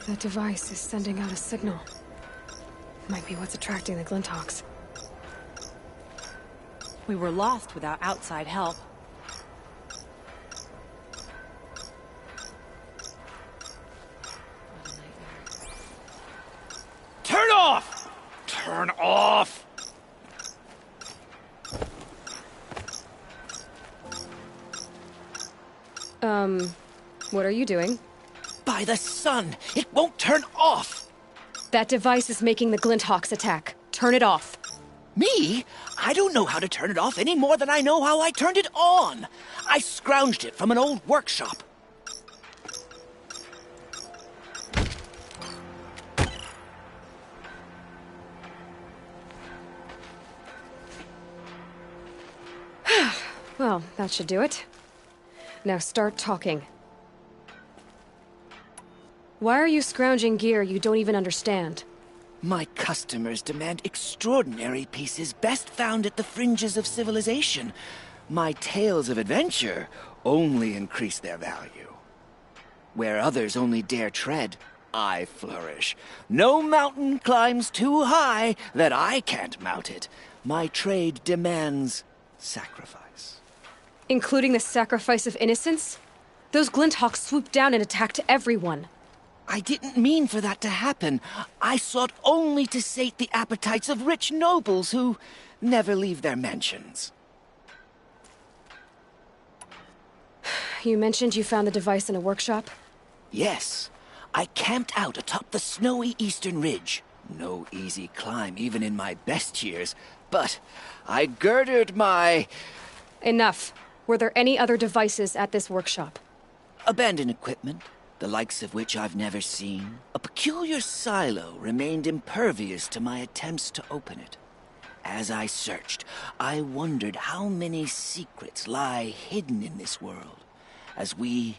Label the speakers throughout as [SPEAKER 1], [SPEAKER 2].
[SPEAKER 1] That device is sending out a signal. Might be what's attracting the Glinthawks.
[SPEAKER 2] We were lost without outside help.
[SPEAKER 3] Turn off! Turn off!
[SPEAKER 1] What are you doing?
[SPEAKER 3] By the sun! It won't turn off!
[SPEAKER 1] That device is making the Glinthawks attack. Turn it off.
[SPEAKER 3] Me? I don't know how to turn it off any more than I know how I turned it on. I scrounged it from an old workshop.
[SPEAKER 1] Well, that should do it. Now start talking. Why are you scrounging gear you don't even understand?
[SPEAKER 3] My customers demand extraordinary pieces best found at the fringes of civilization. My tales of adventure only increase their value. Where others only dare tread, I flourish. No mountain climbs too high that I can't mount it. My trade demands sacrifice.
[SPEAKER 1] Including the sacrifice of innocence? Those Glinthawks swooped down and attacked everyone.
[SPEAKER 3] I didn't mean for that to happen. I sought only to sate the appetites of rich nobles who never leave their mansions.
[SPEAKER 1] You mentioned you found the device in a workshop?
[SPEAKER 3] Yes. I camped out atop the snowy eastern ridge. No easy climb, even in my best years. But I girded my...
[SPEAKER 1] Enough. Were there any other devices at this workshop?
[SPEAKER 3] abandoned equipment, the likes of which I've never seen. A peculiar silo remained impervious to my attempts to open it. As I searched, I wondered how many secrets lie hidden in this world, as we,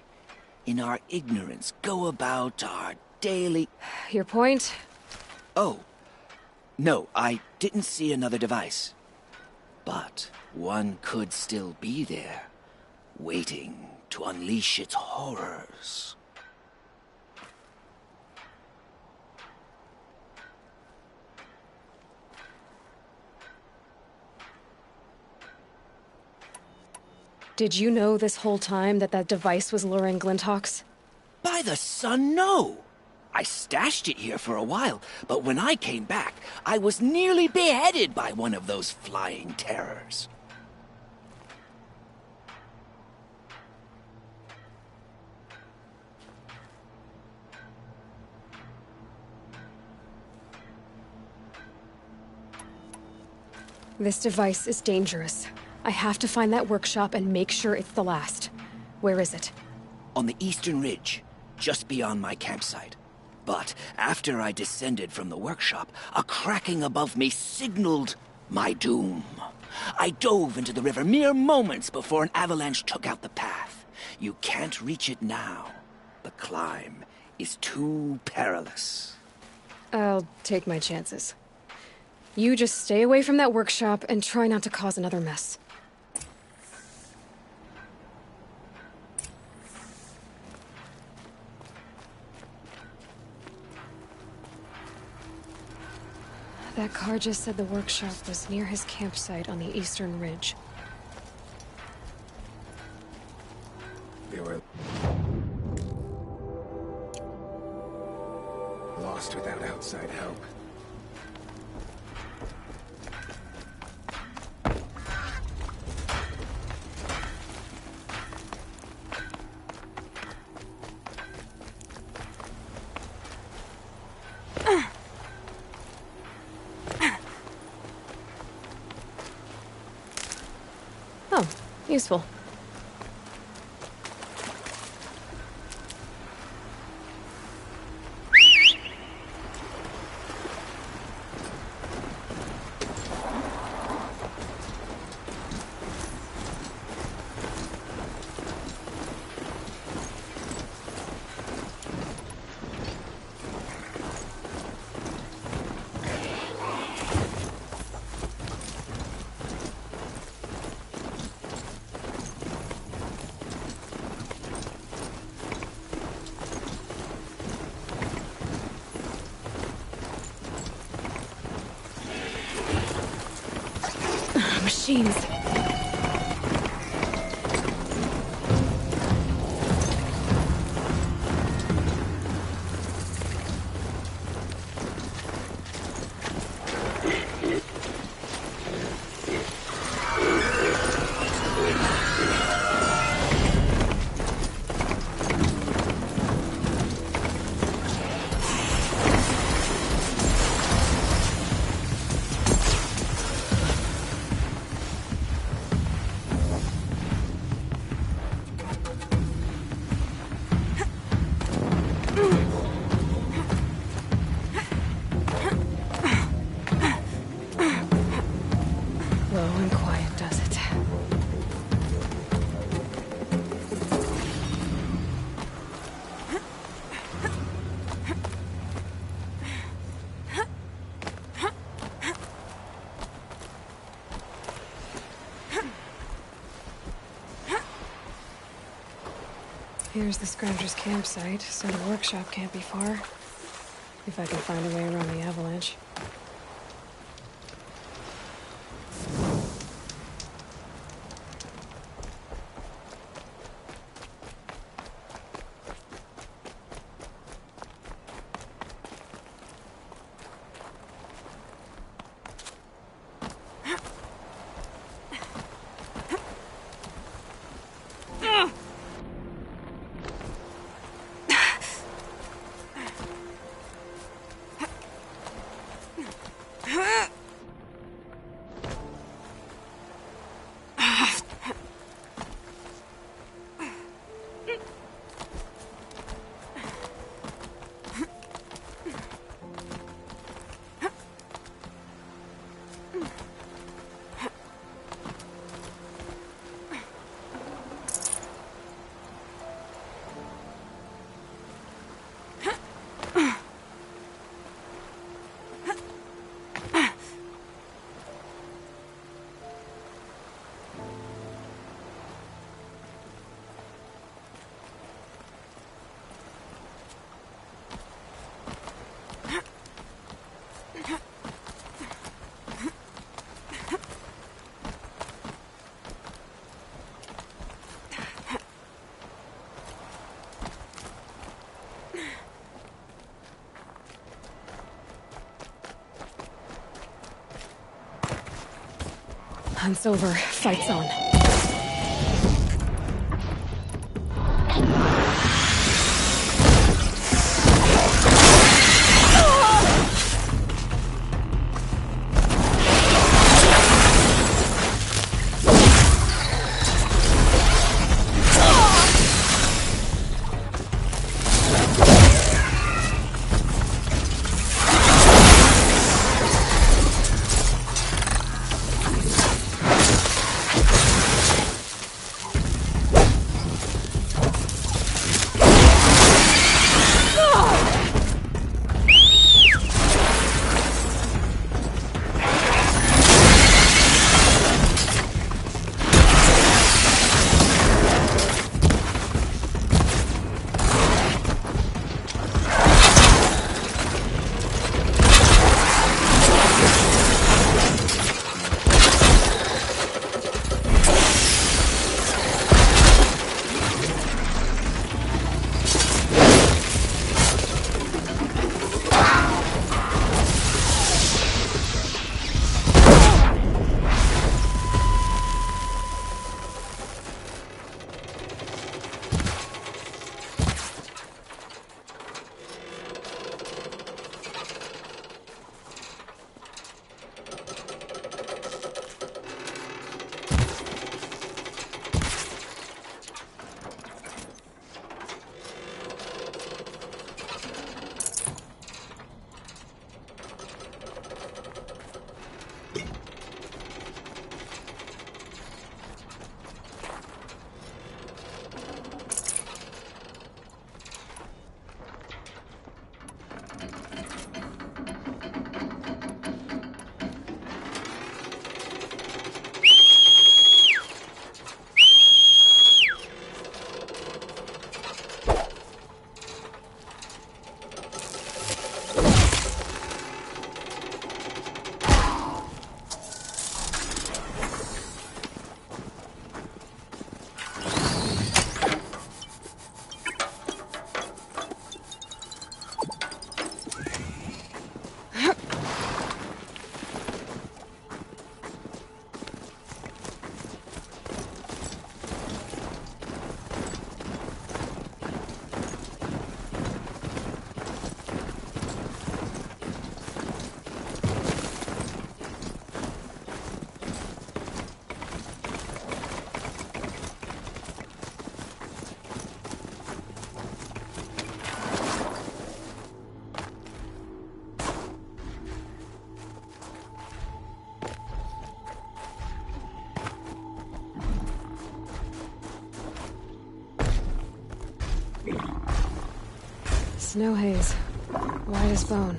[SPEAKER 3] in our ignorance, go about our daily...
[SPEAKER 1] Your point?
[SPEAKER 3] Oh, no, I didn't see another device. But one could still be there, waiting to unleash its horrors.
[SPEAKER 1] Did you know this whole time that that device was luring Glinthawks?
[SPEAKER 3] By the sun, no! I stashed it here for a while, but when I came back, I was nearly beheaded by one of those flying terrors.
[SPEAKER 1] This device is dangerous. I have to find that workshop and make sure it's the last. Where is it?
[SPEAKER 3] On the eastern ridge, just beyond my campsite. But after I descended from the workshop, a cracking above me signaled my doom. I dove into the river mere moments before an avalanche took out the path. You can't reach it now. The climb is too perilous.
[SPEAKER 1] I'll take my chances. You just stay away from that workshop and try not to cause another mess. That car just said the workshop was near his campsite on the eastern ridge.
[SPEAKER 4] They were lost without outside help.
[SPEAKER 1] Oh, useful. machines. Low and quiet does it. Here's the Scrounger's campsite, so the workshop can't be far. If I can find a way around the avalanche. Hunt's over. Fight's on. Snow haze. White as bone.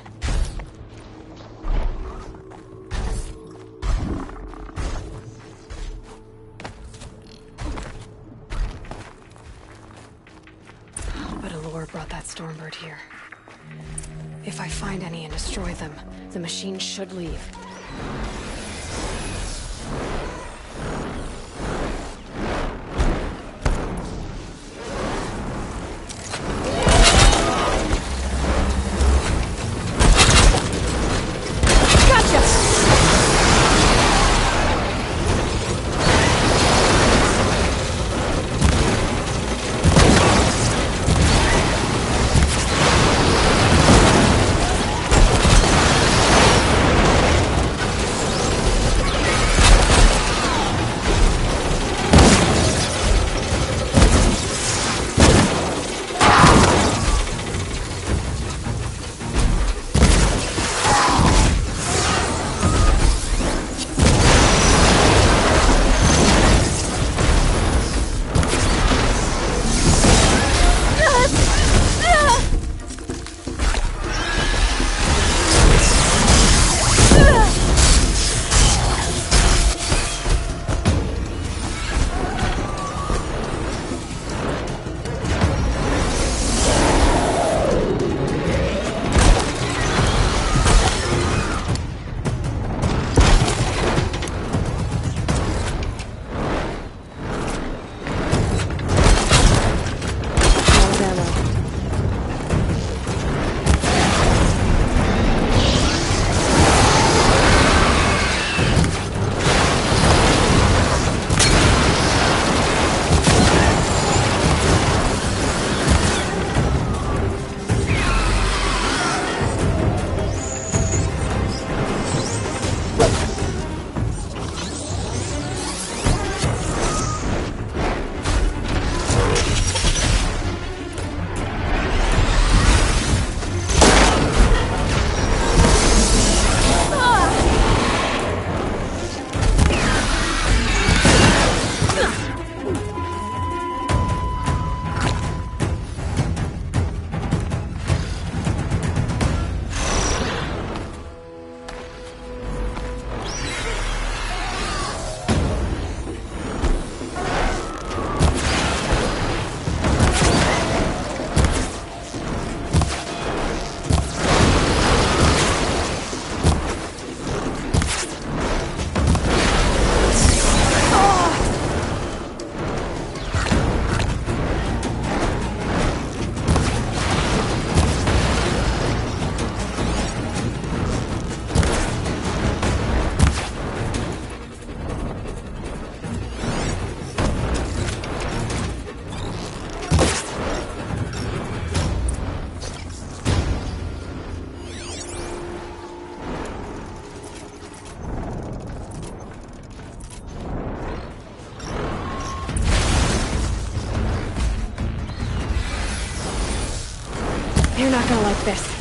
[SPEAKER 1] But Aloy brought that Stormbird here. If I find any and destroy them, the machine should leave. You're not gonna like this.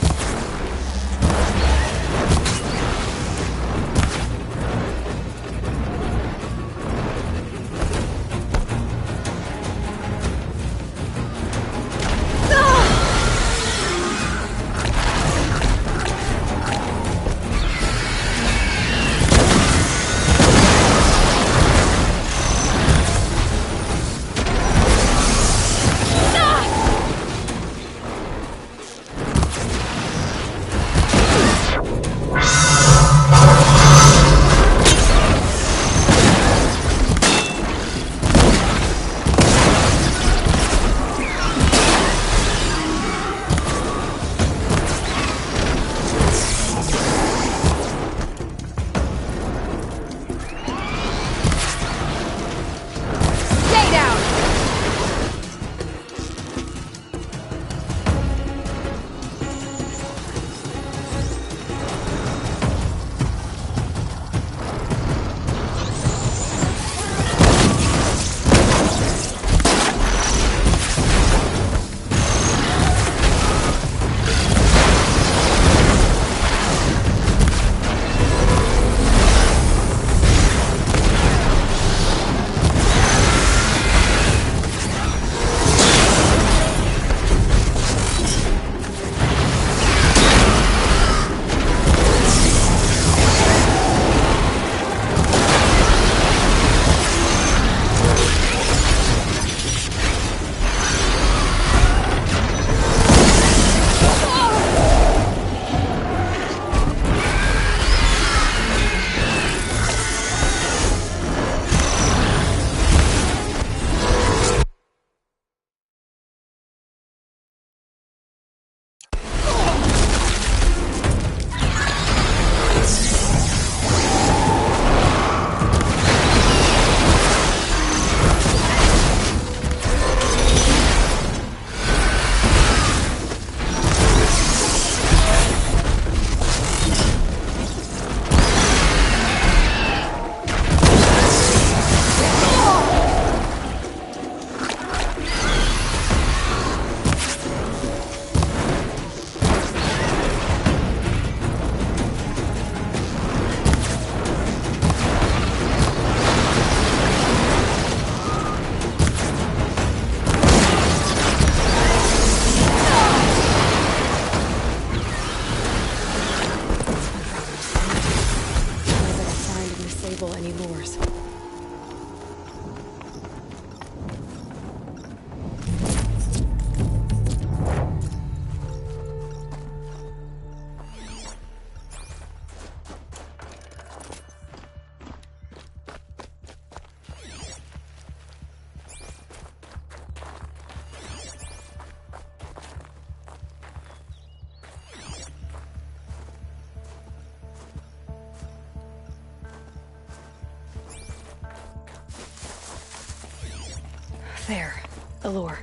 [SPEAKER 1] There. The lure.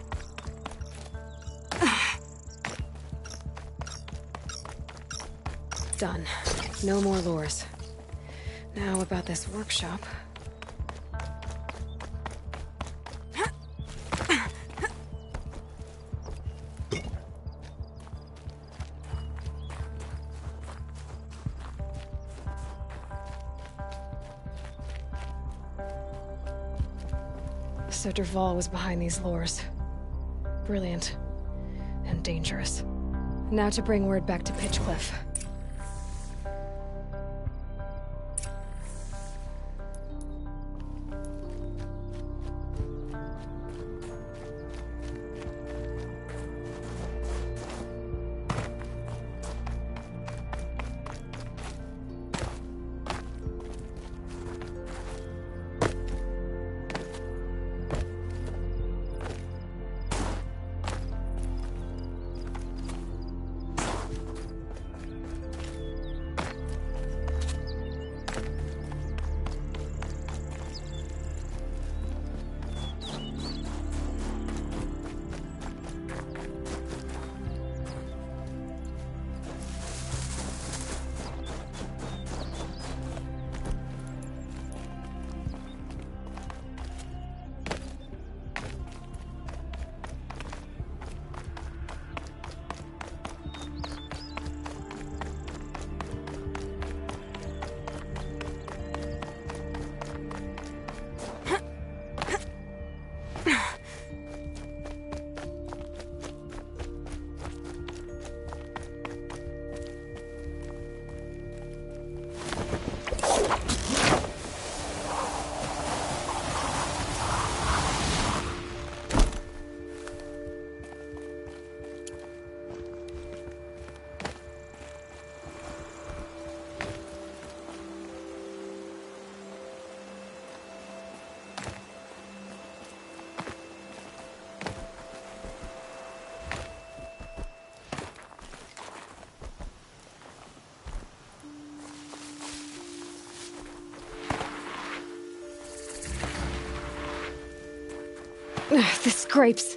[SPEAKER 1] Done. No more lures. Now about this workshop. So Dervahl was behind these lures. Brilliant. And dangerous. Now to bring word back to Pitchcliff. The scrapes.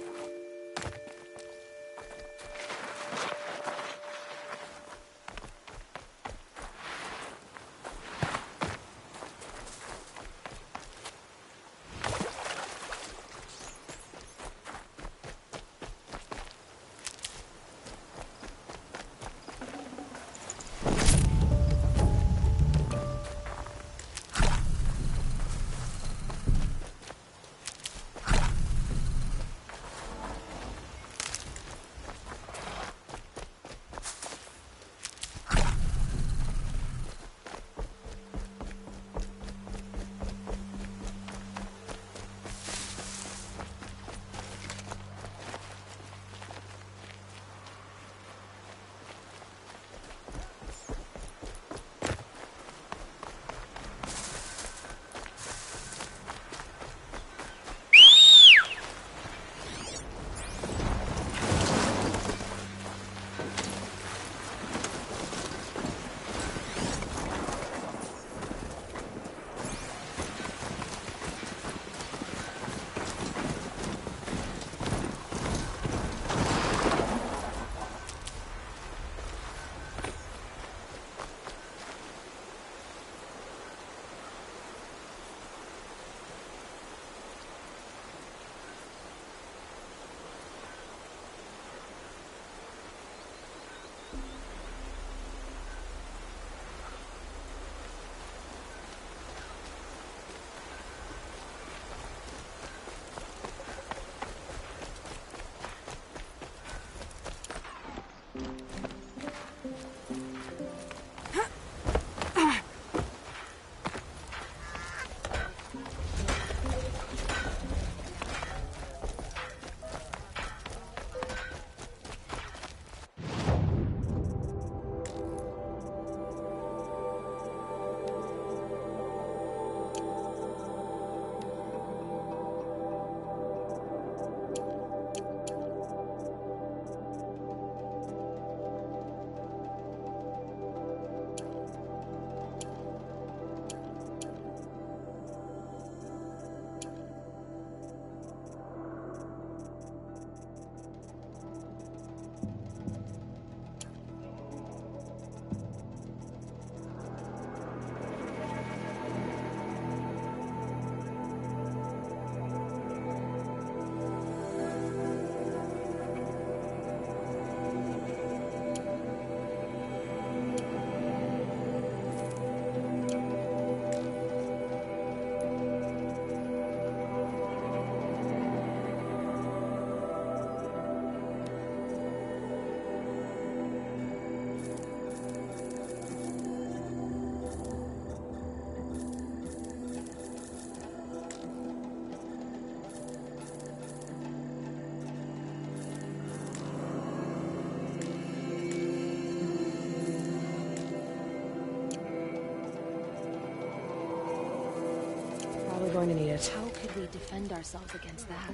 [SPEAKER 1] going to need it.
[SPEAKER 2] How could we defend ourselves against that?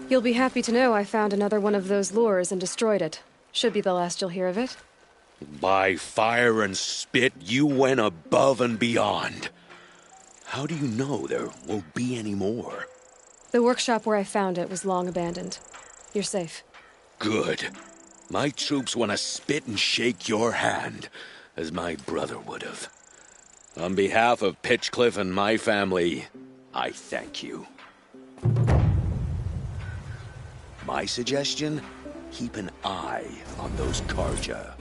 [SPEAKER 1] You'll be happy to know I found another one of those lures and destroyed it. Should be the last you'll hear of it.
[SPEAKER 5] By fire and spit, you went above and beyond. How do you know there won't be any more?
[SPEAKER 1] The workshop where I found it was long abandoned. You're safe.
[SPEAKER 5] Good. My troops want to spit and shake your hand, as my brother would have. On behalf of Pitchcliff and my family, I thank you. My suggestion? Keep an eye on those Karja.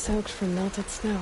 [SPEAKER 1] Soaked from melted snow.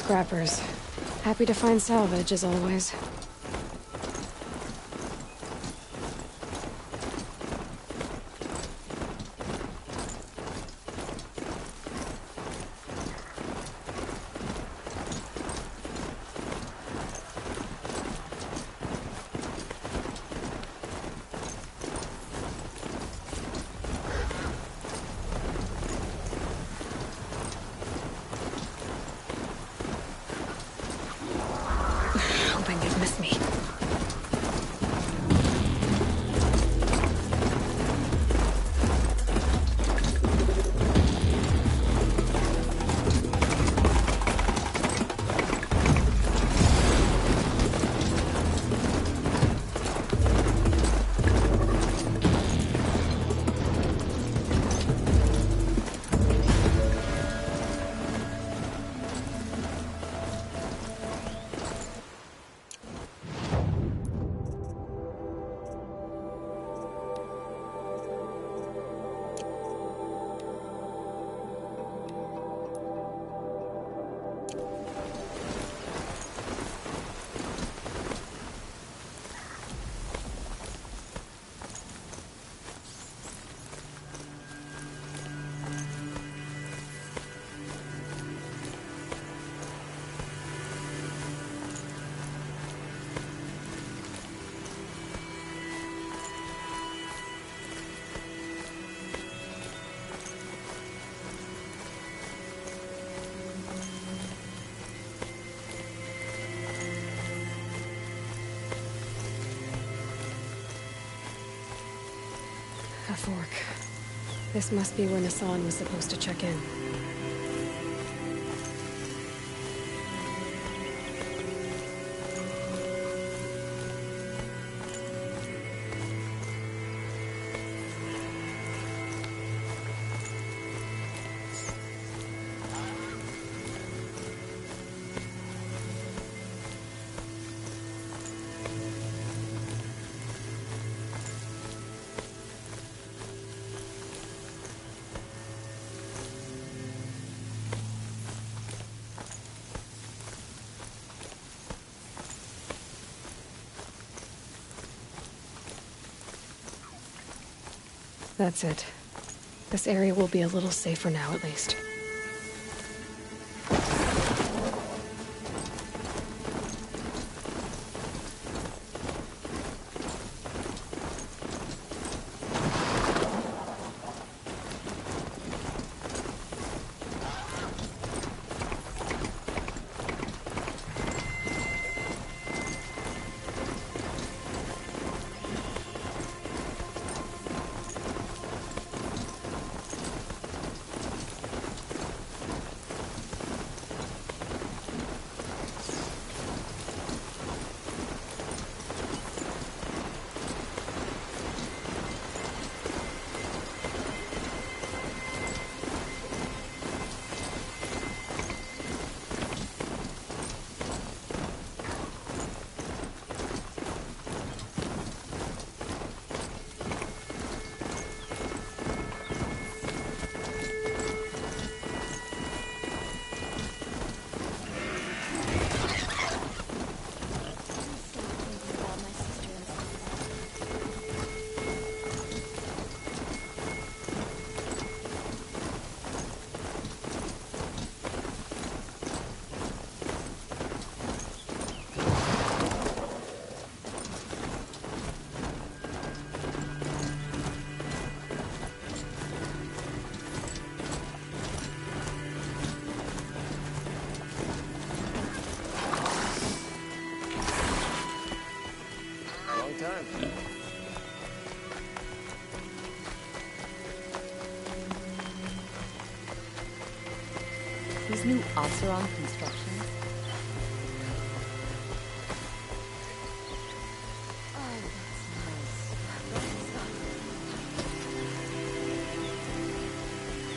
[SPEAKER 1] scrappers. Happy to find salvage, as always. Hoping they'd miss me. A fork. This must be where Nassan was supposed to check in. That's it. This area will be a little safer now, at least.
[SPEAKER 2] These new Oseron constructions. Oh, that's nice.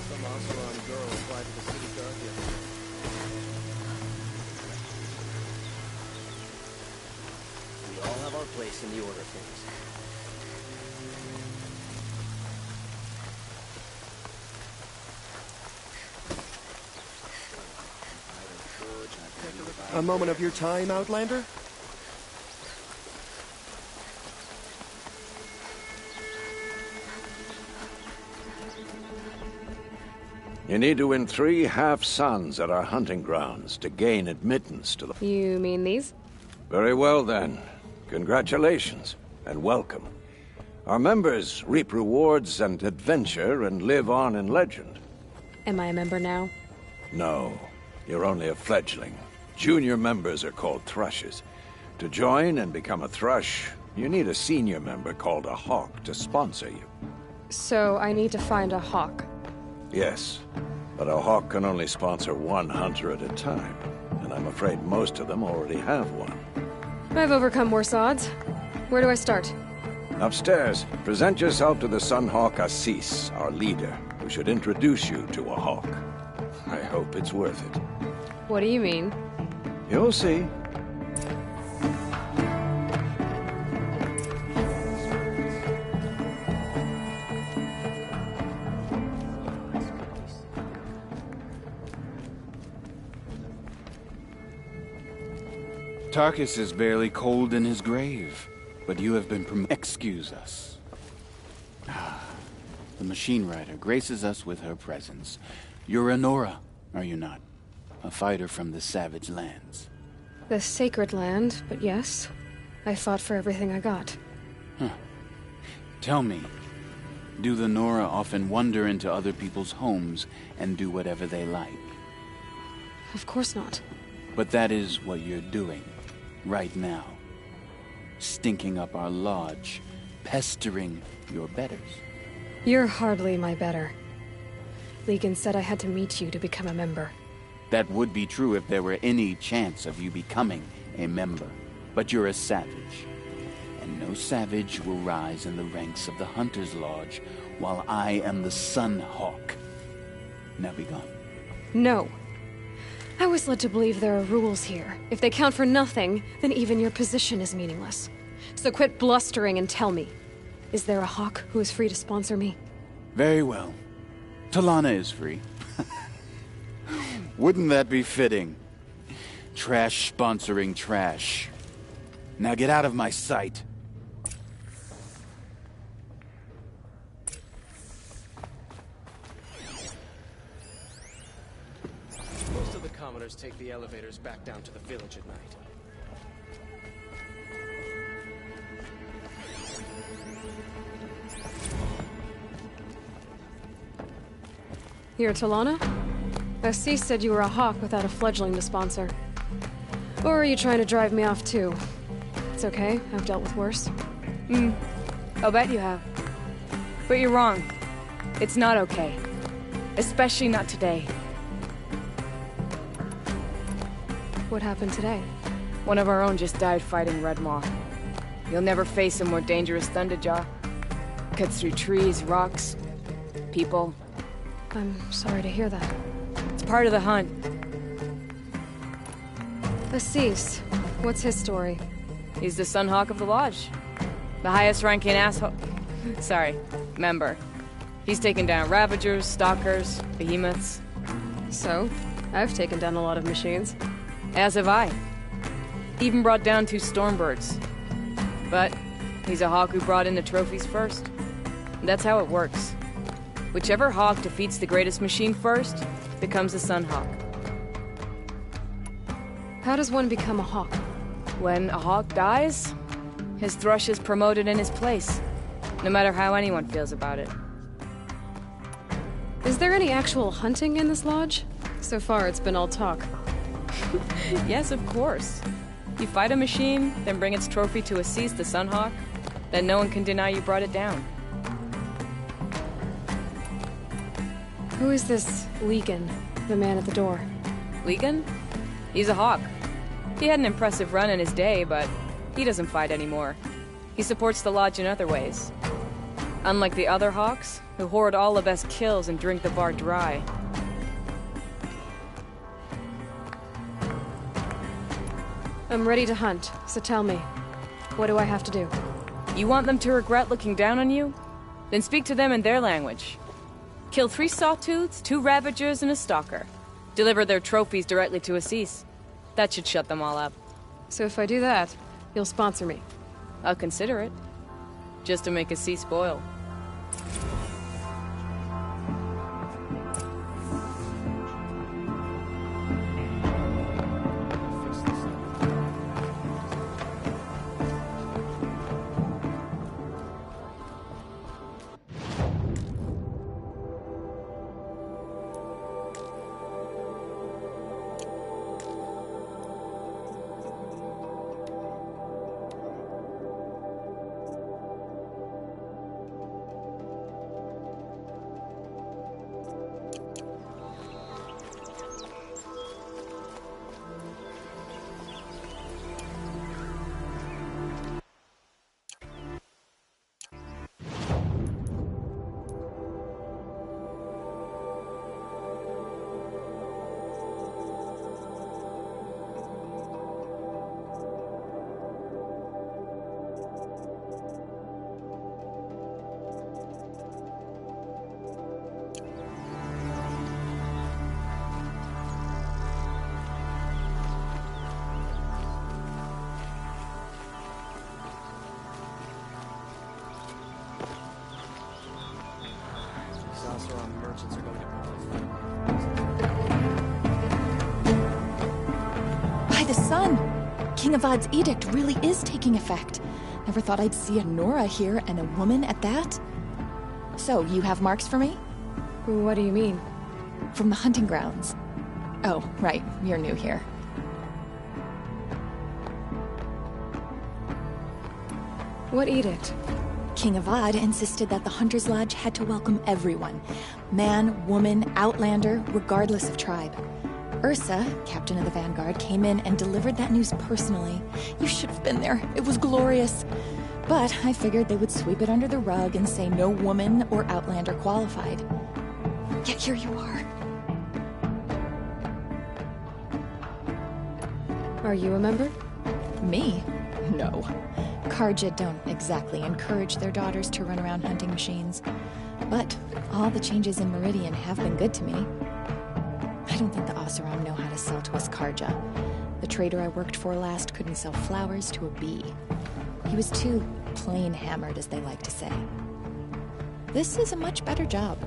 [SPEAKER 6] Some Oseron girl applied to the city guard yesterday. place in the order of things.
[SPEAKER 7] A moment of your time, Outlander?
[SPEAKER 8] You need to win 3 half-suns at our hunting grounds to gain admittance to the...
[SPEAKER 1] You mean these?
[SPEAKER 8] Very well, then. Congratulations, and welcome. Our members reap rewards and adventure and live on in legend.
[SPEAKER 1] Am I a member now?
[SPEAKER 8] No, you're only a fledgling. Junior members are called thrushes. To join and become a thrush, you need a senior member called a hawk to sponsor you.
[SPEAKER 1] So I need to find a hawk.
[SPEAKER 8] Yes, but a hawk can only sponsor 1 hunter at a time, and I'm afraid most of them already have one.
[SPEAKER 1] I've overcome worse odds. Where do I start?
[SPEAKER 8] Upstairs, present yourself to the Sunhawk Assis, our leader, who should introduce you to a hawk. I hope it's worth it.
[SPEAKER 1] What do you mean?
[SPEAKER 8] You'll see.
[SPEAKER 9] Tarkus is barely cold in his grave, but you have been Excuse us. The machine rider graces us with her presence. You're a Nora, are you not? A fighter from the savage lands.
[SPEAKER 1] The sacred land, but yes. I fought for everything I got.
[SPEAKER 9] Tell me, do the Nora often wander into other people's homes and do whatever they like?
[SPEAKER 1] Of course not.
[SPEAKER 9] But that is what you're doing, right now. Stinking up our lodge, pestering your betters.
[SPEAKER 1] You're hardly my better. Legan said I had to meet you to become a member.
[SPEAKER 9] That would be true if there were any chance of you becoming a member. But you're a savage. And no savage will rise in the ranks of the Hunter's Lodge while I am the Sun Hawk. Now be gone.
[SPEAKER 1] No. I was led to believe there are rules here. If they count for nothing, then even your position is meaningless. So quit blustering and tell me. Is there a hawk who is free to sponsor me?
[SPEAKER 9] Very well. Talana is free. Wouldn't that be fitting? Trash sponsoring trash. Now get out of my sight.
[SPEAKER 6] Most of the commoners take the elevators back down to the village at night.
[SPEAKER 1] You're Talana? Assis said you were a hawk without a fledgling to sponsor. Or are you trying to drive me off too? It's okay, I've dealt with worse.
[SPEAKER 10] I'll bet you have. But you're wrong. It's not okay. Especially not today.
[SPEAKER 1] What happened today?
[SPEAKER 10] One of our own just died fighting Red Maw. You'll never face a more dangerous Thunderjaw. Cuts through trees, rocks, people.
[SPEAKER 1] I'm sorry to hear that.
[SPEAKER 10] It's part of the hunt.
[SPEAKER 1] Assis, what's his story?
[SPEAKER 10] He's the Sunhawk of the Lodge. The highest ranking asshole... Sorry, member. He's taken down Ravagers, Stalkers, Behemoths.
[SPEAKER 1] So, I've taken down a lot of machines.
[SPEAKER 10] As have I. Even brought down 2 Stormbirds. But he's a hawk who brought in the trophies first. That's how it works. Whichever hawk defeats the greatest machine first, becomes a Sunhawk.
[SPEAKER 1] How does one become a hawk?
[SPEAKER 10] When a hawk dies, his thrush is promoted in his place, no matter how anyone feels about it.
[SPEAKER 1] Is there any actual hunting in this lodge? So far, it's been all talk.
[SPEAKER 10] Yes, of course. You fight a machine, then bring its trophy to Assis the Sunhawk, then no one can deny you brought it down.
[SPEAKER 1] Who is this Legan, the man at the door?
[SPEAKER 10] Legan? He's a hawk. He had an impressive run in his day, but he doesn't fight anymore. He supports the lodge in other ways. Unlike the other hawks, who hoard all the best kills and drink the bar dry.
[SPEAKER 1] I'm ready to hunt, so tell me. What do I have to do?
[SPEAKER 10] You want them to regret looking down on you? Then speak to them in their language. Kill 3 sawtooths, 2 ravagers, and a stalker. Deliver their trophies directly to Assis. That should shut them all up.
[SPEAKER 1] So if I do that, you'll sponsor me?
[SPEAKER 10] I'll consider it. Just to make Assis spoil.
[SPEAKER 6] Merchants are going to
[SPEAKER 2] By the sun! King Avad's edict really is taking effect. Never thought I'd see a Nora here, and a woman at that. So, you have marks for me?
[SPEAKER 1] What do you mean?
[SPEAKER 2] From the hunting grounds. Oh, right, you're new here.
[SPEAKER 1] What edict?
[SPEAKER 2] King Avad insisted that the Hunter's Lodge had to welcome everyone. Man, woman, outlander, regardless of tribe. Ursa, captain of the Vanguard, came in and delivered that news personally. You should have been there. It was glorious. But I figured they would sweep it under the rug and say no woman or outlander qualified. Yet here you are.
[SPEAKER 1] Are you a member?
[SPEAKER 2] Me? No. Karja don't exactly encourage their daughters to run around hunting machines. But all the changes in Meridian have been good to me. I don't think the Oseram know how to sell to us Karja. The trader I worked for last couldn't sell flowers to a bee. He was too plain hammered, as they like to say. This is a much better job.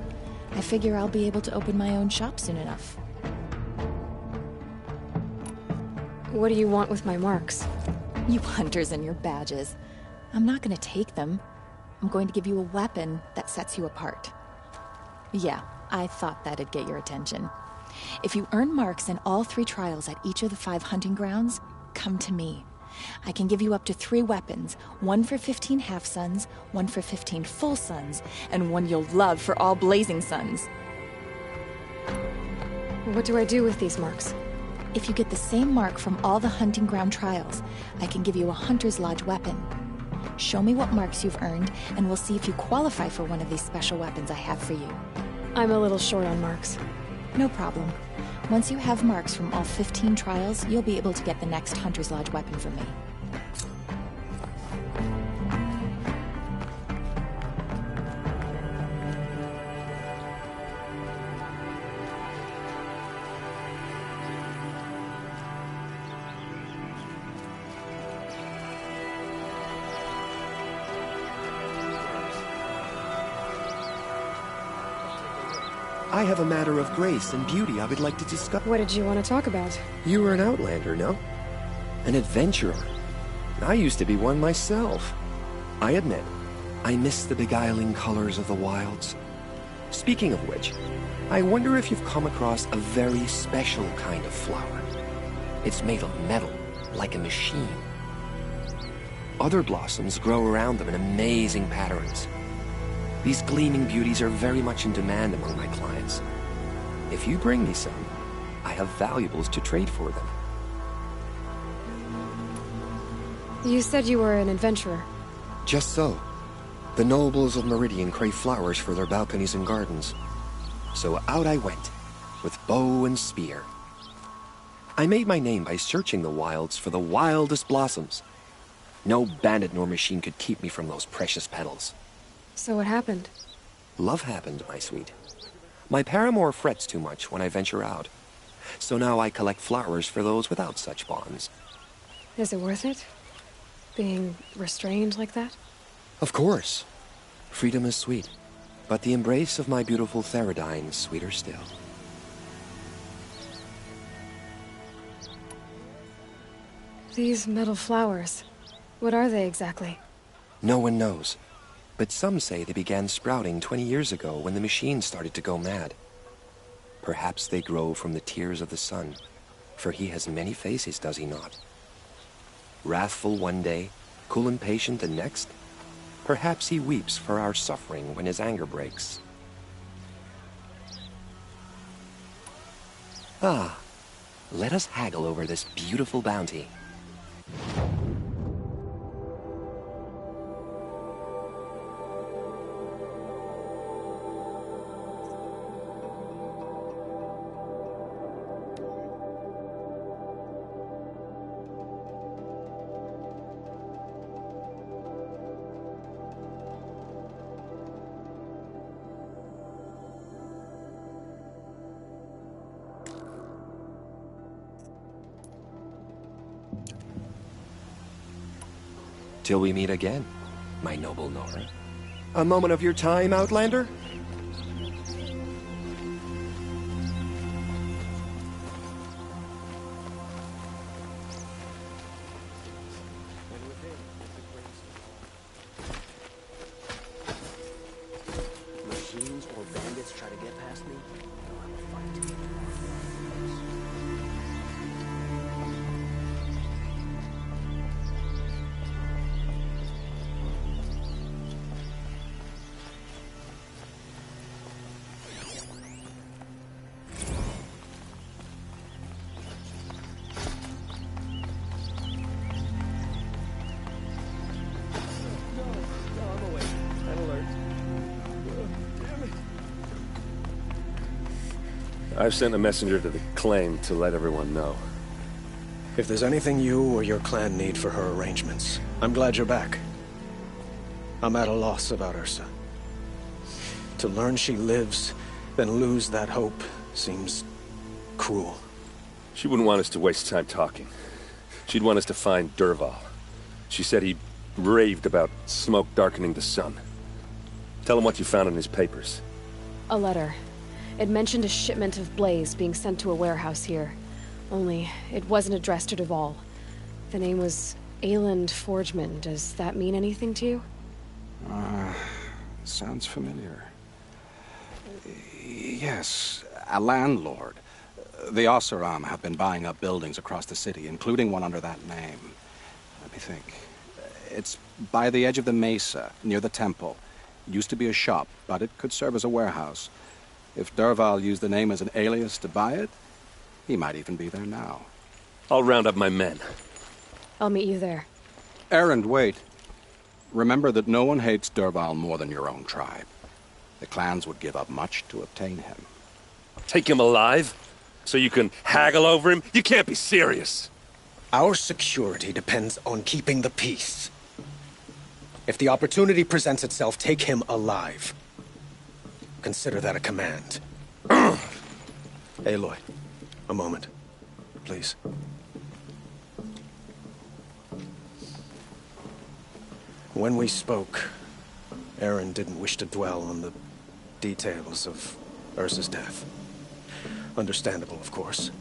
[SPEAKER 2] I figure I'll be able to open my own shop soon enough.
[SPEAKER 1] What do you want with my marks?
[SPEAKER 2] You hunters and your badges. I'm not going to take them. I'm going to give you a weapon that sets you apart. Yeah, I thought that'd get your attention. If you earn marks in all 3 trials at each of the 5 hunting grounds, come to me. I can give you up to 3 weapons, 1 for 15 half-suns, 1 for 15 full suns, and 1 you'll love for all blazing suns.
[SPEAKER 1] What do I do with these marks?
[SPEAKER 2] If you get the same mark from all the hunting ground trials, I can give you a Hunter's Lodge weapon. Show me what marks you've earned, and we'll see if you qualify for one of these special weapons I have for you.
[SPEAKER 1] I'm a little short on marks.
[SPEAKER 2] No problem. Once you have marks from all 15 trials, you'll be able to get the next Hunter's Lodge weapon from me.
[SPEAKER 7] I have a matter of grace and beauty I would like to discuss.
[SPEAKER 1] What did you want to talk about?
[SPEAKER 7] You were an outlander, no? An adventurer. I used to be one myself. I admit, I miss the beguiling colors of the wilds. Speaking of which, I wonder if you've come across a very special kind of flower. It's made of metal, like a machine. Other blossoms grow around them in amazing patterns. These gleaming beauties are very much in demand among my clients. If you bring me some, I have valuables to trade for them.
[SPEAKER 1] You said you were an adventurer.
[SPEAKER 7] Just so. The nobles of Meridian crave flowers for their balconies and gardens. So out I went, with bow and spear. I made my name by searching the wilds for the wildest blossoms. No bandit nor machine could keep me from those precious petals.
[SPEAKER 1] So what happened?
[SPEAKER 7] Love happened, my sweet. My paramour frets too much when I venture out. So now I collect flowers for those without such bonds.
[SPEAKER 1] Is it worth it? Being restrained like that?
[SPEAKER 7] Of course. Freedom is sweet, but the embrace of my beautiful Theridine is sweeter still.
[SPEAKER 1] These metal flowers, what are they exactly?
[SPEAKER 7] No one knows, but some say they began sprouting 20 years ago when the machine started to go mad. Perhaps they grow from the tears of the sun, for he has many faces, does he not? Wrathful one day, cool and patient the next. Perhaps he weeps for our suffering when his anger breaks. Ah, let us haggle over this beautiful bounty. Till we meet again, my noble Nora. A moment of your time, Outlander?
[SPEAKER 6] Machines or bandits try to get past me, they'll have a fight.
[SPEAKER 11] I've sent a messenger to the claim to let everyone know.
[SPEAKER 4] If there's anything you or your clan need for her arrangements, I'm glad you're back. I'm at a loss about Ursa. To learn she lives, then lose that hope, seems cruel.
[SPEAKER 11] She wouldn't want us to waste time talking. She'd want us to find Dervahl. She said he raved about smoke darkening the sun. Tell him what you found in his papers.
[SPEAKER 1] A letter. It mentioned a shipment of blaze being sent to a warehouse here. Only, it wasn't addressed to Dervahl. The name was Ayland Forgeman. Does that mean anything to you?
[SPEAKER 12] Sounds familiar. Yes, a landlord. The Oseram have been buying up buildings across the city, including one under that name. Let me think. It's by the edge of the mesa, near the temple. It used to be a shop, but it could serve as a warehouse. If Dervahl used the name as an alias to buy it, he might even be there now.
[SPEAKER 11] I'll round up my men.
[SPEAKER 1] I'll meet you there.
[SPEAKER 12] Erend, wait. Remember that no one hates Dervahl more than your own tribe. The clans would give up much to obtain him.
[SPEAKER 11] Take him alive? So you can haggle over him? You can't be serious.
[SPEAKER 4] Our security depends on keeping the peace. If the opportunity presents itself, take him alive. Consider that a command. Aloy, a moment, please. When we spoke, Erend didn't wish to dwell on the details of Ursa's death. Understandable, of course.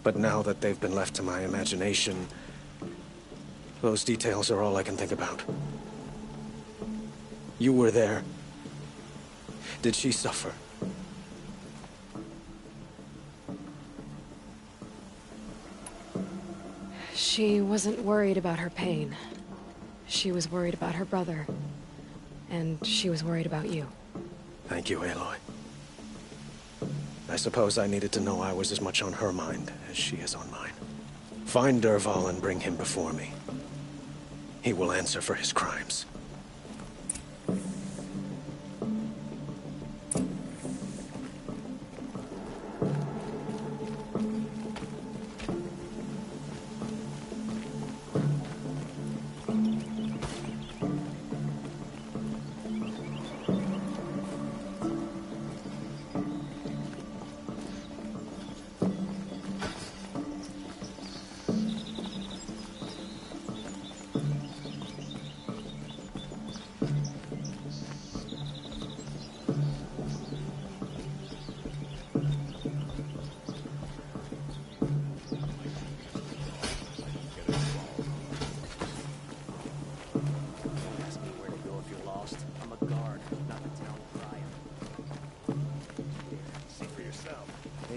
[SPEAKER 4] But now that they've been left to my imagination, those details are all I can think about. You were there. Did she suffer?
[SPEAKER 1] She wasn't worried about her pain. She was worried about her brother. And she was worried about you.
[SPEAKER 4] Thank you, Aloy. I suppose I needed to know I was as much on her mind as she is on mine. Find Dervahl and bring him before me. He will answer for his crimes.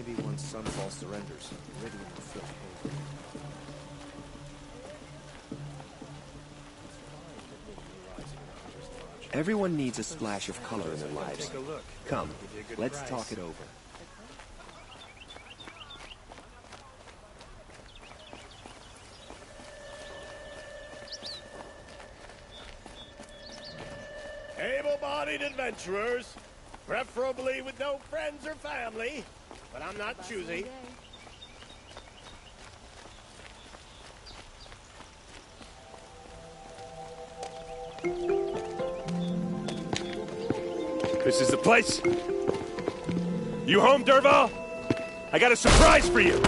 [SPEAKER 4] Maybe once Sunfall surrenders, Meridian will flip over.
[SPEAKER 7] Everyone needs a splash of color in their lives. Come, let's talk it over.
[SPEAKER 13] Able-bodied adventurers, preferably with no friends or family, but I'm not choosy.
[SPEAKER 11] This is the place? You home, Dervahl? I got a surprise for you!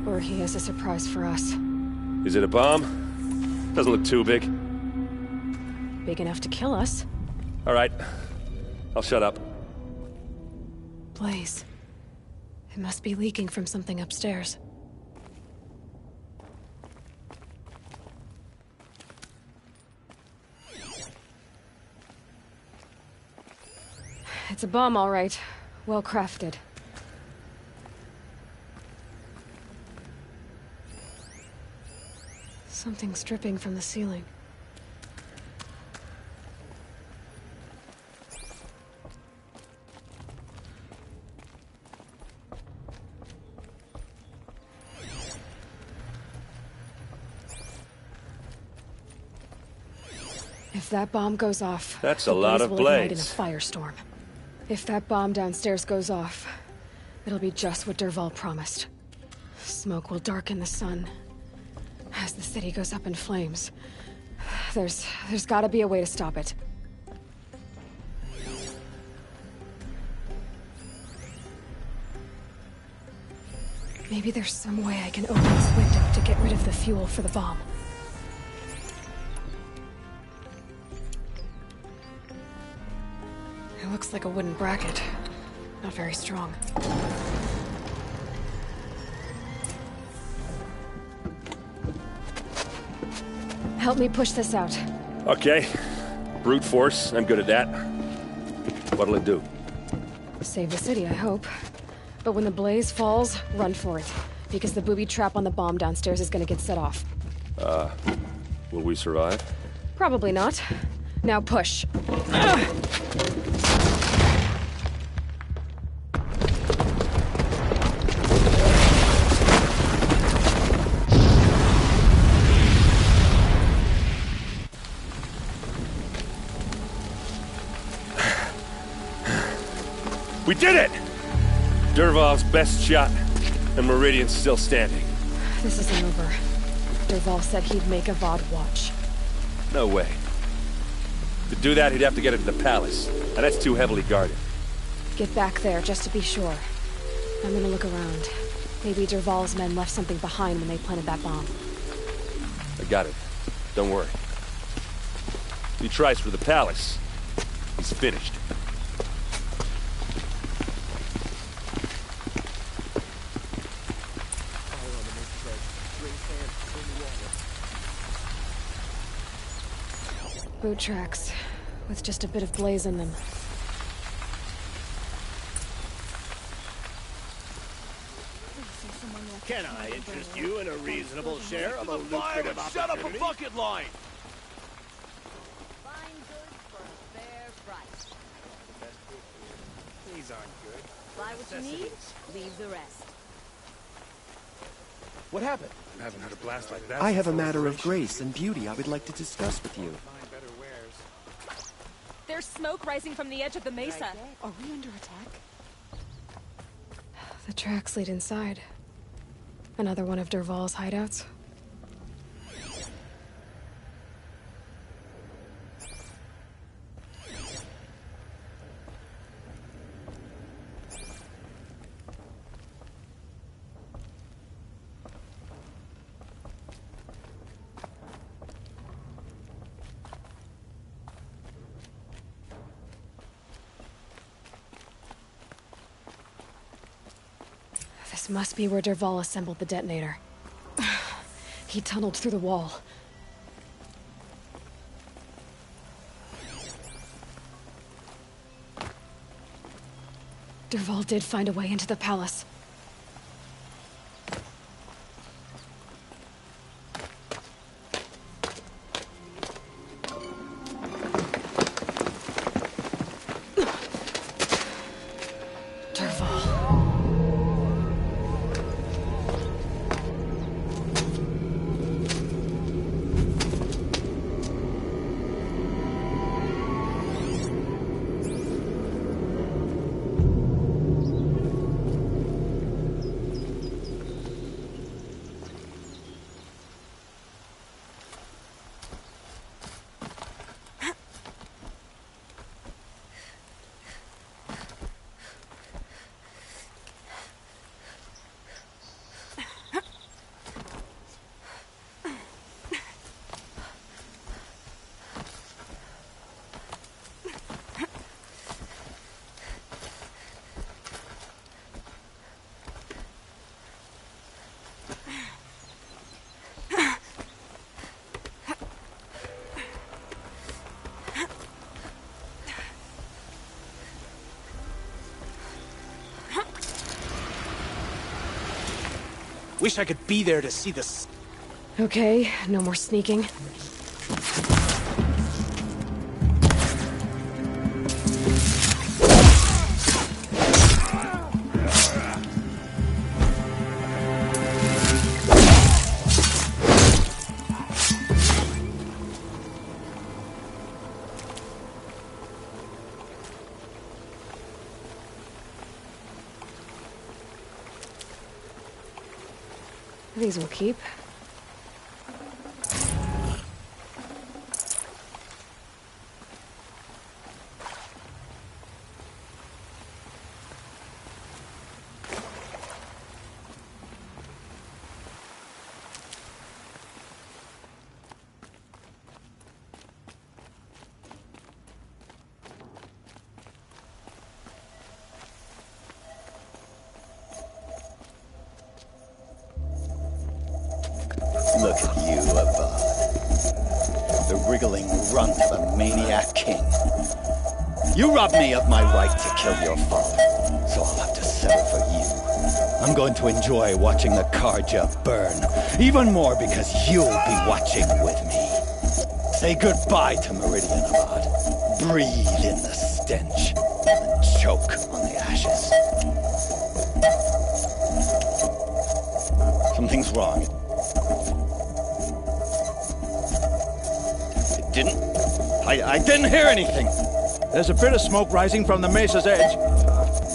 [SPEAKER 1] Or he has a surprise for us.
[SPEAKER 11] Is it a bomb? Doesn't look too big.
[SPEAKER 1] Big enough to kill us.
[SPEAKER 11] All right. I'll shut up.
[SPEAKER 1] Blaze. It must be leaking from something upstairs. It's a bomb, all right. Well crafted. Something's dripping from the ceiling. If that bomb goes off,
[SPEAKER 11] that's a lot of
[SPEAKER 1] will ignite in a
[SPEAKER 11] blaze.
[SPEAKER 1] firestorm. If that bomb downstairs goes off, it'll be just what Dervahl promised. Smoke will darken the sun. As the city goes up in flames, there's gotta be a way to stop it. Maybe there's some way I can open this window to get rid of the fuel for the bomb. It looks like a wooden bracket. Not very strong. Help me push this out.
[SPEAKER 11] Okay. Brute force, I'm good at that. What'll it do?
[SPEAKER 1] Save the city, I hope. But when the blaze falls, run for it. Because the booby trap on the bomb downstairs is gonna get set off.
[SPEAKER 11] Will we survive?
[SPEAKER 1] Probably not. Now push.
[SPEAKER 11] We did it! Dervahl's best shot, and Meridian's still standing.
[SPEAKER 1] This isn't over. Dervahl said he'd make Avad watch.
[SPEAKER 11] No way. To do that, he'd have to get into the palace, and that's too heavily guarded.
[SPEAKER 1] Get back there, just to be sure. I'm gonna look around. Maybe Dervahl's men left something behind when they planted that bomb.
[SPEAKER 11] I got it. Don't worry. If he tries for the palace, he's finished.
[SPEAKER 1] Boot tracks, with just a bit of blaze in them.
[SPEAKER 13] Can I interest you in a reasonable share of a lucrative opportunity?
[SPEAKER 6] Shut up a bucket line!
[SPEAKER 14] Fine goods for a fair price.
[SPEAKER 6] These aren't good.
[SPEAKER 14] Buy what you need, leave the rest.
[SPEAKER 6] What happened? I haven't had a blast like that.
[SPEAKER 7] I have a matter of grace and beauty I would like to discuss with you.
[SPEAKER 15] There's smoke rising from the edge of the mesa.
[SPEAKER 2] Are we under attack?
[SPEAKER 1] The tracks lead inside. Another one of Dervahl's hideouts. This must be where Dervahl assembled the detonator. He tunneled through the wall. Dervahl did find a way into the palace.
[SPEAKER 6] Wish I could be there to see this.
[SPEAKER 1] Okay, no more sneaking. These will keep.
[SPEAKER 9] Look at you, Avad. The wriggling runt of a maniac king. You robbed me of my right to kill your father, so I'll have to settle for you. I'm going to enjoy watching the Karja burn, even more because you'll be watching with me. Say goodbye to Meridian, Avad. Breathe in the stench, and choke on the ashes. Something's wrong. I didn't hear anything.
[SPEAKER 8] There's a bit of smoke rising from the mesa's edge.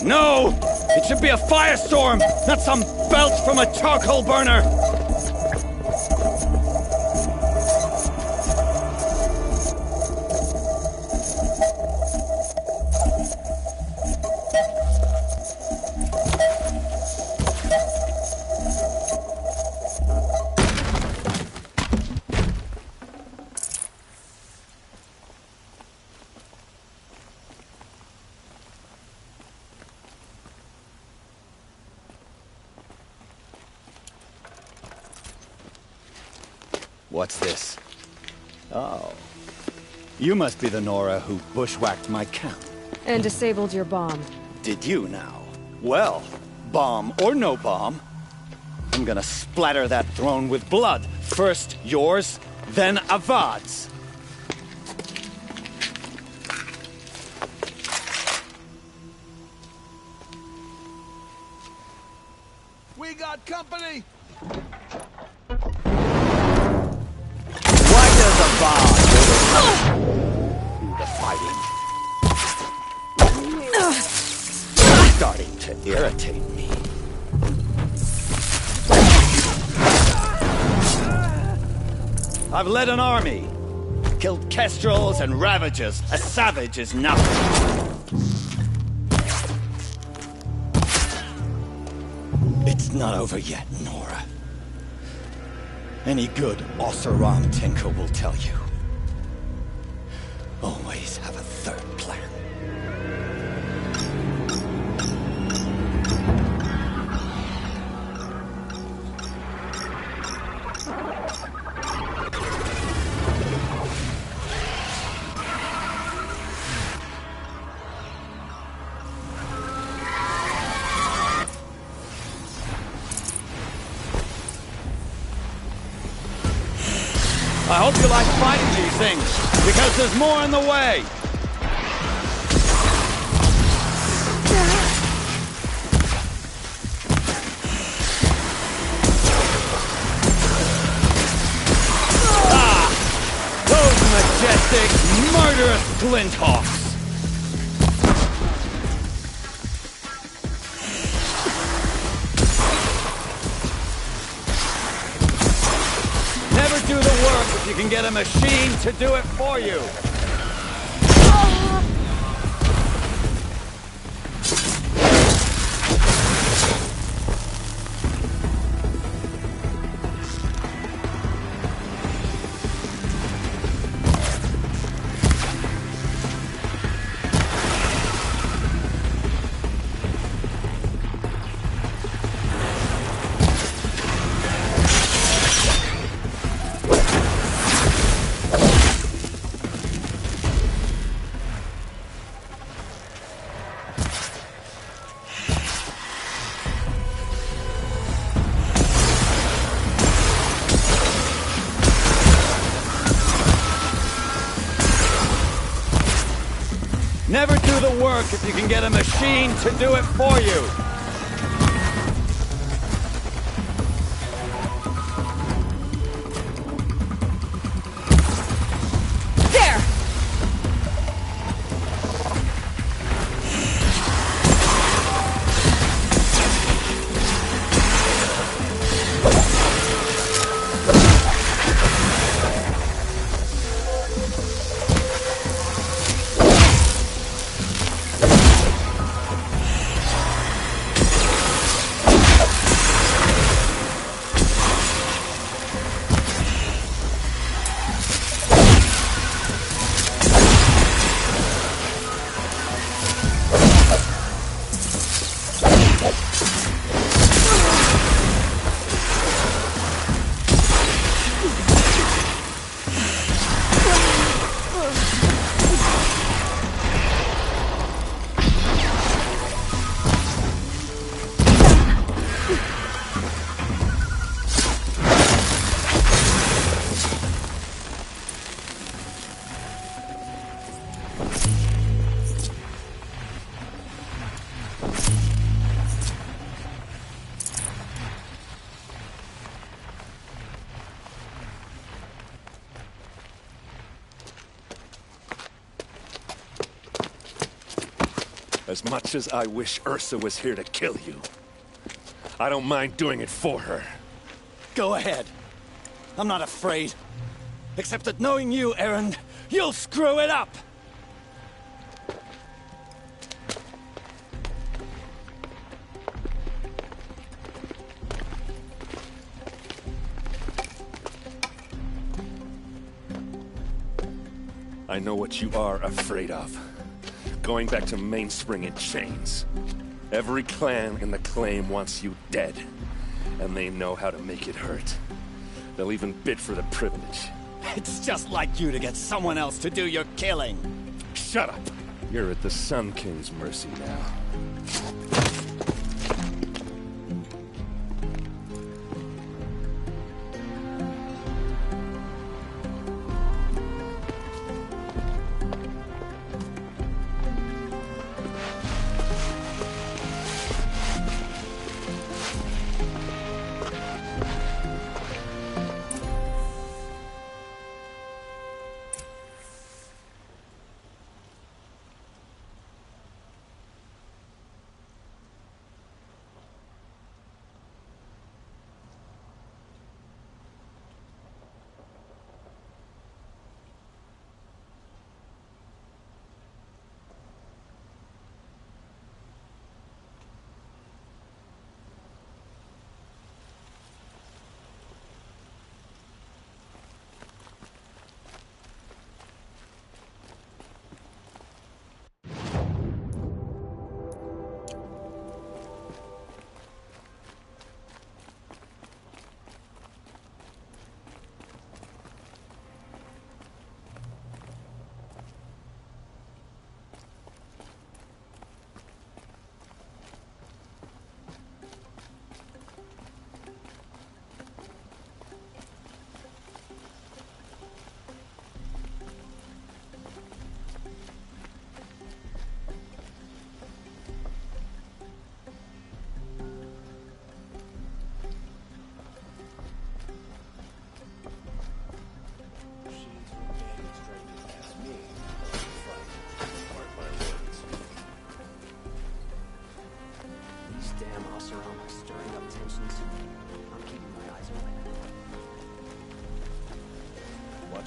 [SPEAKER 9] No! It should be a firestorm, not some belch from a charcoal burner! What's this? Oh. You must be the Nora who bushwhacked my camp.
[SPEAKER 1] And disabled your bomb.
[SPEAKER 9] Did you now? Well, bomb or no bomb, I'm gonna splatter that throne with blood. First yours, then Avad's.
[SPEAKER 8] We got company!
[SPEAKER 9] Why does Avad do the fighting? Starting to irritate me. I've led an army. Killed kestrels and ravagers. A savage is nothing. It's not over yet, Nora. Any good Oseram tinker will tell you. Always have a third plan. Hope you like fighting these things, because there's more in the way! Those majestic, murderous glinthawks! Never do the work if you can get a machine to do it for you! Never do the work if you can get a machine to do it for you!
[SPEAKER 1] There!
[SPEAKER 11] As much as I wish Ursa was here to kill you, I don't mind doing it for her.
[SPEAKER 9] Go ahead. I'm not afraid. Except that knowing you, Aaron, you'll screw it up!
[SPEAKER 11] I know what you are afraid of. Going back to Mainspring in chains. Every clan in the claim wants you dead. And they know how to make it hurt. They'll even bid for the privilege.
[SPEAKER 9] It's just like you to get someone else to do your killing.
[SPEAKER 11] Shut up! You're at the Sun King's mercy now.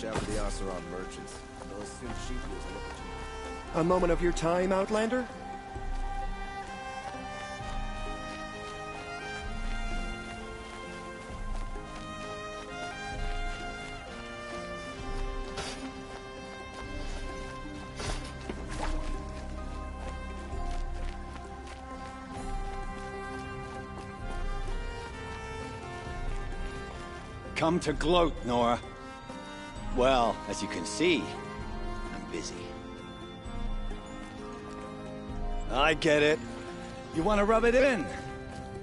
[SPEAKER 16] watch out for the Oseram merchants. They'll assume sheep deals look at you.
[SPEAKER 7] A moment of your time, Outlander?
[SPEAKER 17] Come to gloat, Nora. Well, as you can see, I'm busy. I get it. You want to rub it in?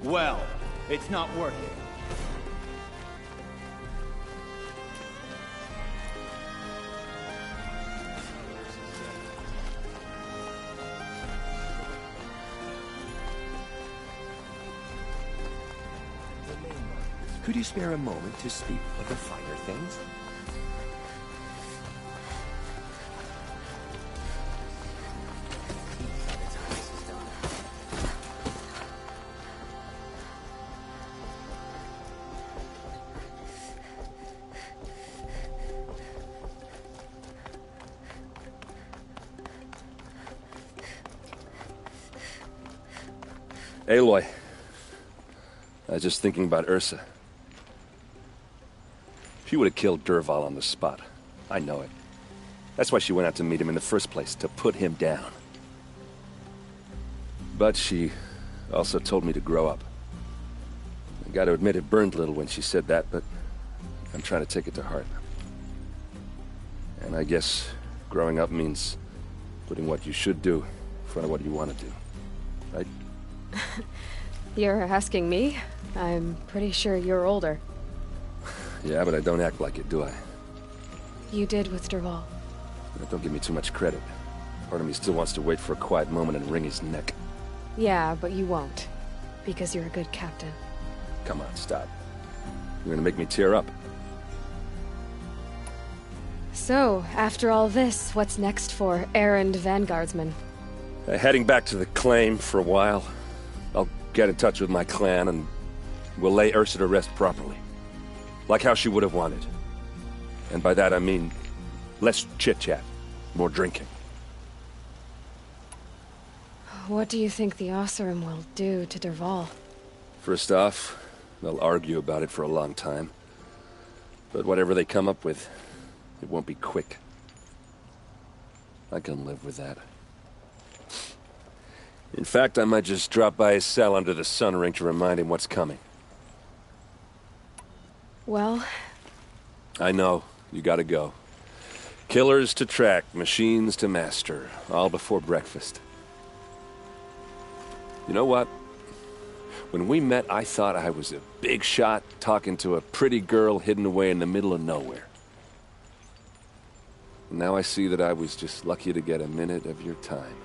[SPEAKER 17] Well, it's not working.
[SPEAKER 7] Could you spare a moment to speak of the finer things?
[SPEAKER 11] Aloy. I was just thinking about Ursa. She would have killed Dervahl on the spot. I know it. That's why she went out to meet him in the first place, to put him down. But she also told me to grow up. I gotta admit it burned a little when she said that, but I'm trying to take it to heart. And I guess growing up means putting what you should do in front of what you want to do. Right?
[SPEAKER 1] You're asking me? I'm pretty sure you're older.
[SPEAKER 11] Yeah, but I don't act like it, do I?
[SPEAKER 1] You did with Dervahl.
[SPEAKER 11] Don't give me too much credit. Part of me still wants to wait for a quiet moment and wring his neck.
[SPEAKER 1] Yeah, but you won't. Because you're a good captain.
[SPEAKER 11] Come on, stop. You're gonna make me tear up.
[SPEAKER 1] So, after all this, what's next for errand vanguardsman?
[SPEAKER 11] Heading back to the claim for a while. I'll get in touch with my clan and we'll lay Ursa to rest properly. Like how she would have wanted. And by that I mean less chit-chat, more drinking.
[SPEAKER 1] What do you think the Oseram will do to Dervahl?
[SPEAKER 11] First off, they'll argue about it for a long time. But whatever they come up with, it won't be quick. I can live with that. In fact, I might just drop by his cell under the sun ring to remind him what's coming.
[SPEAKER 1] Well...
[SPEAKER 11] I know. You gotta go. Killers to track, machines to master. All before breakfast. You know what? When we met, I thought I was a big shot talking to a pretty girl hidden away in the middle of nowhere. And now I see that I was just lucky to get a minute of your time.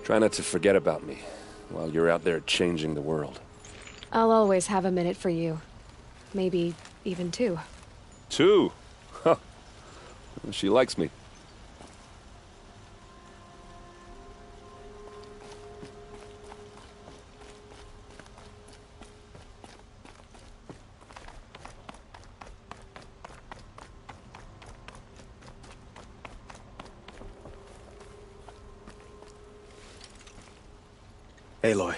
[SPEAKER 11] Try not to forget about me while you're out there changing the world.
[SPEAKER 1] I'll always have a minute for you. Maybe even two.
[SPEAKER 11] Two? Huh. She likes me.
[SPEAKER 4] Aloy,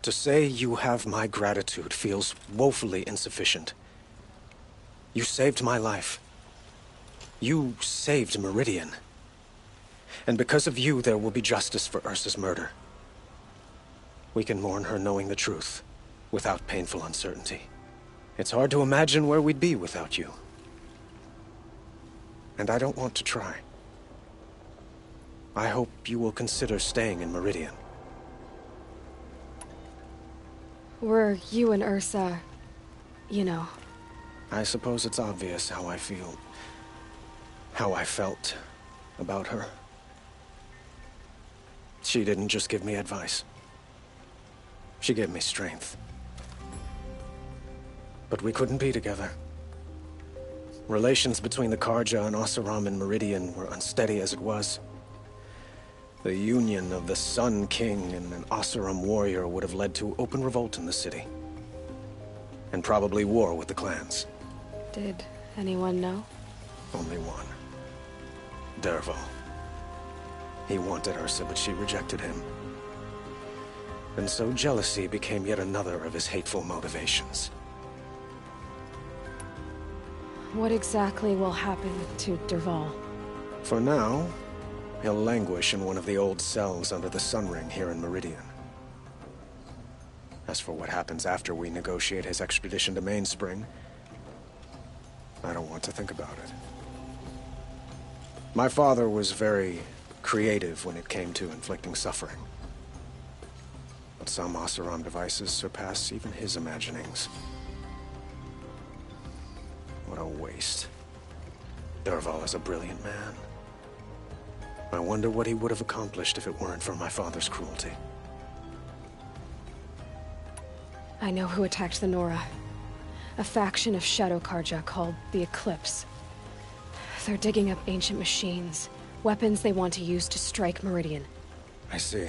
[SPEAKER 4] to say you have my gratitude feels woefully insufficient. You saved my life. You saved Meridian. And because of you, there will be justice for Ursa's murder. We can mourn her knowing the truth, without painful uncertainty. It's hard to imagine where we'd be without you. And I don't want to try. I hope you will consider staying in Meridian.
[SPEAKER 1] Were you and Ursa, you know...
[SPEAKER 4] I suppose it's obvious how I feel. How I felt about her. She didn't just give me advice. She gave me strength. But we couldn't be together. Relations between the Karja and Oseram and Meridian were unsteady as it was. The union of the Sun King and an Oseram warrior would have led to open revolt in the city. And probably war with the clans.
[SPEAKER 1] Did anyone know?
[SPEAKER 4] Only one. Dervahl. He wanted Ursa, but she rejected him. And so jealousy became yet another of his hateful motivations.
[SPEAKER 1] What exactly will happen to Dervahl?
[SPEAKER 4] For now, he'll languish in one of the old cells under the Sun Ring here in Meridian. As for what happens after we negotiate his extradition to Mainspring, I don't want to think about it. My father was very creative when it came to inflicting suffering. But some Oseram devices surpass even his imaginings. What a waste. Dervahl is a brilliant man. I wonder what he would have accomplished if it weren't for my father's cruelty.
[SPEAKER 1] I know who attacked the Nora. A faction of Shadow Karja called the Eclipse. They're digging up ancient machines, weapons they want to use to strike Meridian.
[SPEAKER 4] I see.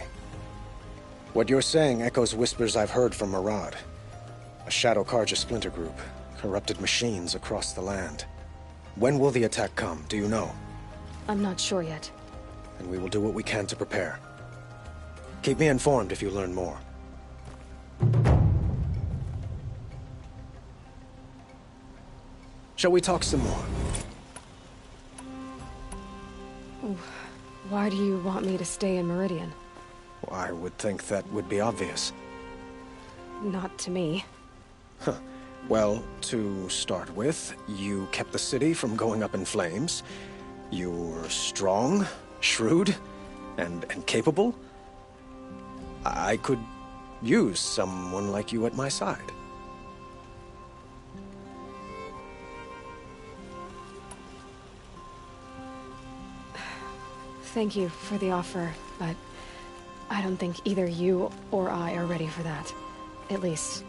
[SPEAKER 4] What you're saying echoes whispers I've heard from Murad. A Shadow Karja splinter group, corrupted machines across the land. When will the attack come, do you know?
[SPEAKER 1] I'm not sure yet.
[SPEAKER 4] And we will do what we can to prepare. Keep me informed if you learn more. Shall we talk some more?
[SPEAKER 1] Why do you want me to stay in Meridian?
[SPEAKER 4] Well, I would think that would be obvious.
[SPEAKER 1] Not to me.
[SPEAKER 4] Huh. Well, to start with, you kept the city from going up in flames. You were strong, shrewd, and capable. I could use someone like you at my side.
[SPEAKER 1] Thank you for the offer, but I don't think either you or I are ready for that. At least,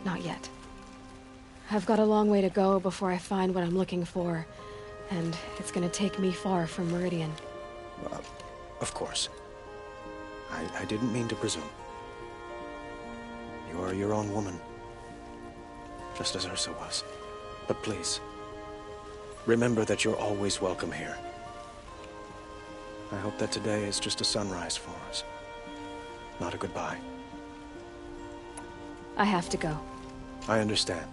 [SPEAKER 1] not yet. I've got a long way to go before I find what I'm looking for, and it's gonna take me far from Meridian.
[SPEAKER 4] Of course. I didn't mean to presume. You are your own woman, just as Ursa was. But please, remember that you're always welcome here. I hope that today is just a sunrise for us, not a goodbye.
[SPEAKER 1] I have to go.
[SPEAKER 4] I understand.